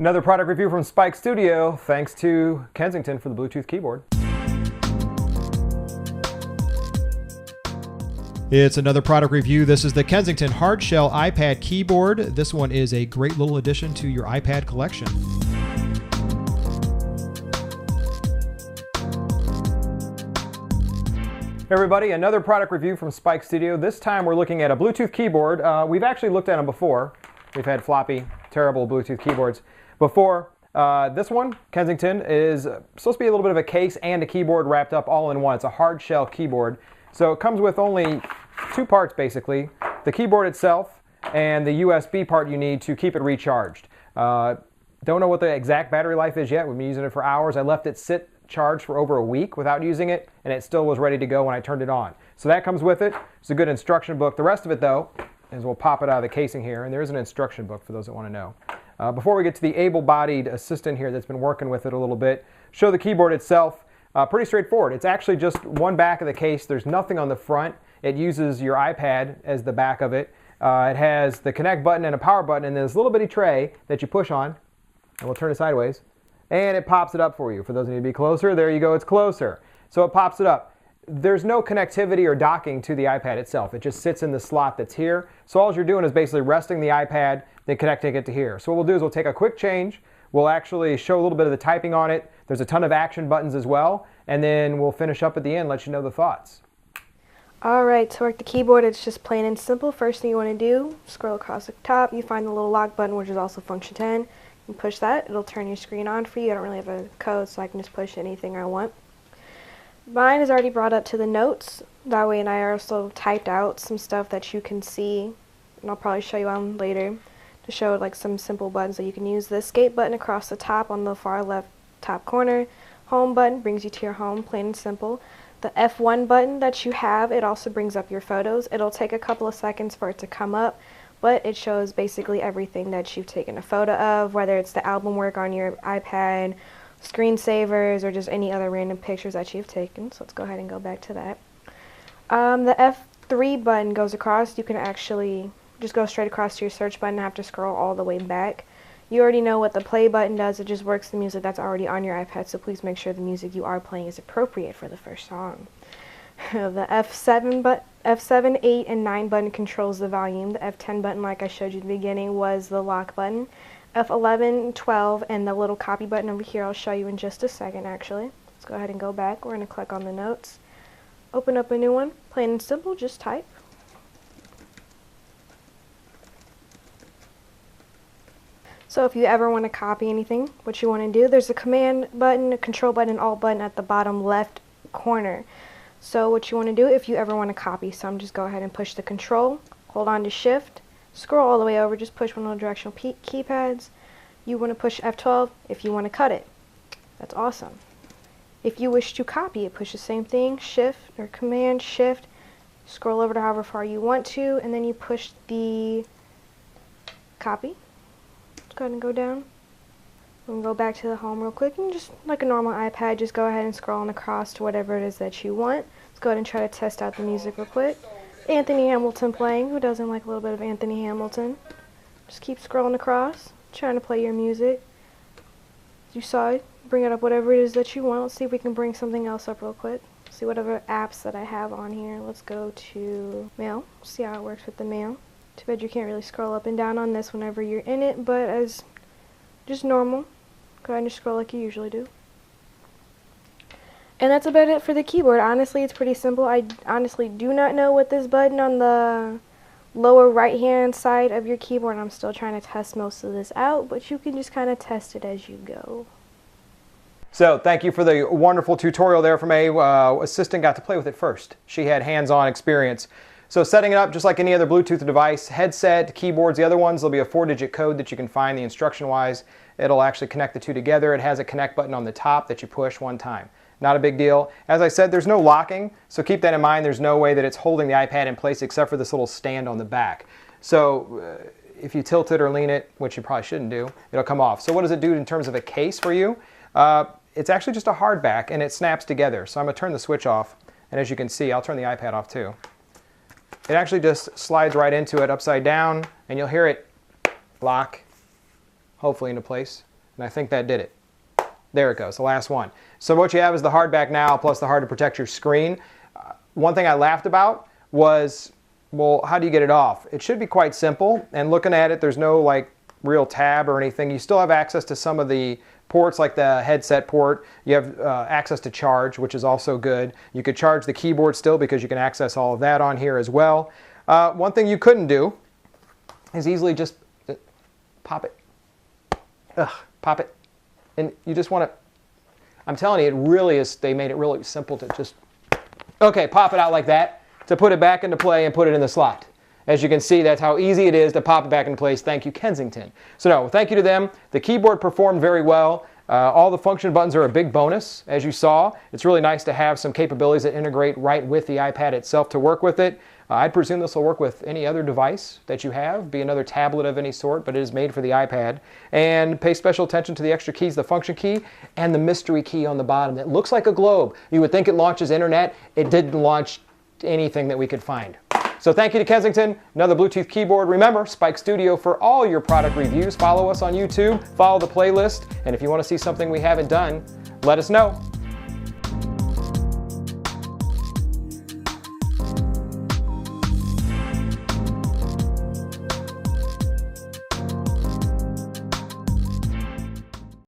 Another product review from Spike Studio, thanks to Kensington for the Bluetooth keyboard. It's another product review. This is the Kensington Hardshell iPad keyboard. This one is a great little addition to your iPad collection. Hey everybody, another product review from Spike Studio. This time we're looking at a Bluetooth keyboard. We've actually looked at them before. We've had floppy, terrible Bluetooth keyboards before. This one, Kensington, is supposed to be a little bit of a case and a keyboard wrapped up all in one. It's a hard shell keyboard. So it comes with only two parts basically, the keyboard itself and the USB part you need to keep it recharged. Don't know what the exact battery life is yet. We've been using it for hours. I left it sit charged for over a week without using it, and it still was ready to go when I turned it on. So that comes with it. It's a good instruction book. The rest of it though is we'll pop it out of the casing here, and there is an instruction book for those that want to know. Before we get to the able-bodied assistant here that's been working with it a little bit, show the keyboard itself. Pretty straightforward. It's actually just one back of the case. There's nothing on the front. It uses your iPad as the back of it. It has the connect button and a power button and this little bitty tray that you push on, and we'll turn it sideways, and it pops it up for you. For those who need to be closer, there you go, it's closer. So it pops it up. There's no connectivity or docking to the iPad itself. It just sits in the slot that's here. So all you're doing is basically resting the iPad, then connecting it to here. So what we'll do is we'll take a quick change. We'll actually show a little bit of the typing on it. There's a ton of action buttons as well. And then we'll finish up at the end, let you know the thoughts. Alright, to work the keyboard, it's just plain and simple. First thing you want to do, scroll across the top. You find the little lock button, which is also function 10. You push that. It'll turn your screen on for you. I don't really have a code, so I can just push anything I want. Mine is already brought up to the notes. That way, and I also typed out some stuff that you can see, and I'll probably show you on later to show like some simple buttons that you can use. The escape button across the top on the far left top corner. Home button brings you to your home, plain and simple. The F1 button that you have, it also brings up your photos. It'll take a couple of seconds for it to come up, but it shows basically everything that you've taken a photo of, whether it's the album work on your iPad, screensavers, or just any other random pictures that you've taken. So let's go ahead and go back to that. The F3 button goes across. You can actually just go straight across to your search button and have to scroll all the way back. You already know what the play button does. It just works the music that's already on your iPad, so please make sure the music you are playing is appropriate for the first song. The F7, 8, and 9 button controls the volume. The F10 button, like I showed you at the beginning, was the lock button. F11, 12, and the little copy button over here I'll show you in just a second actually. Let's go ahead and go back. We're going to click on the notes. Open up a new one. Plain and simple, just type. So if you ever want to copy anything, what you want to do, there's a command button, a control button, and alt button at the bottom left corner. So what you want to do if you ever want to copy some, just go ahead and push the control, hold on to shift, scroll all the way over, just push one of the directional keypads. You want to push F12 if you want to cut it. That's awesome. If you wish to copy it, push the same thing, shift or command shift, scroll over to however far you want to, and then you push the copy. Let's go ahead and go down. We'll go back to the home real quick, and just like a normal iPad, just go ahead and scroll on across to whatever it is that you want. Let's go ahead and try to test out the music real quick. Anthony Hamilton playing. Who doesn't like a little bit of Anthony Hamilton? Just keep scrolling across, trying to play your music. You saw it. Bring it up whatever it is that you want. Let's see if we can bring something else up real quick. See whatever apps that I have on here. Let's go to mail. See how it works with the mail. Too bad you can't really scroll up and down on this whenever you're in it, but as just normal, go ahead and just scroll like you usually do. And that's about it for the keyboard. Honestly, it's pretty simple. I honestly do not know what this button on the lower right hand side of your keyboard, I'm still trying to test most of this out, but you can just kind of test it as you go. So thank you for the wonderful tutorial there from a assistant. Got to play with it first. She had hands-on experience. So setting it up just like any other Bluetooth device, headset, keyboards, the other ones, there'll be a 4-digit code that you can find the instruction-wise. It'll actually connect the two together. It has a connect button on the top that you push one time. Not a big deal. As I said, there's no locking, so keep that in mind. There's no way that it's holding the iPad in place except for this little stand on the back. So if you tilt it or lean it, which you probably shouldn't do, it'll come off. So what does it do in terms of a case for you? It's actually just a hardback, and it snaps together. So I'm going to turn the switch off, and as you can see, I'll turn the iPad off too. It actually just slides right into it upside down, and you'll hear it lock, hopefully into place. And I think that did it. There it goes, the last one. So what you have is the hardback now plus the hard to protect your screen. One thing I laughed about was, well, how do you get it off? It should be quite simple. And looking at it, there's no like real tab or anything. You still have access to some of the ports like the headset port. You have access to charge, which is also good. You could charge the keyboard still because you can access all of that on here as well. One thing you couldn't do is easily just pop it. Pop it. And you just want to, I'm telling you, it really is, they made it really simple to just, okay, pop it out like that to put it back into play and put it in the slot. As you can see, that's how easy it is to pop it back into place. Thank you, Kensington. So no, thank you to them. The keyboard performed very well. All the function buttons are a big bonus, as you saw. It's really nice to have some capabilities that integrate right with the iPad itself to work with it. I'd presume this will work with any other device that you have, be another tablet of any sort, but it is made for the iPad. And pay special attention to the extra keys, the function key and the mystery key on the bottom. It looks like a globe. You would think it launches internet. It didn't launch anything that we could find. So thank you to Kensington, another Bluetooth keyboard. Remember, Spike Studio for all your product reviews. Follow us on YouTube, follow the playlist, and if you want to see something we haven't done, let us know.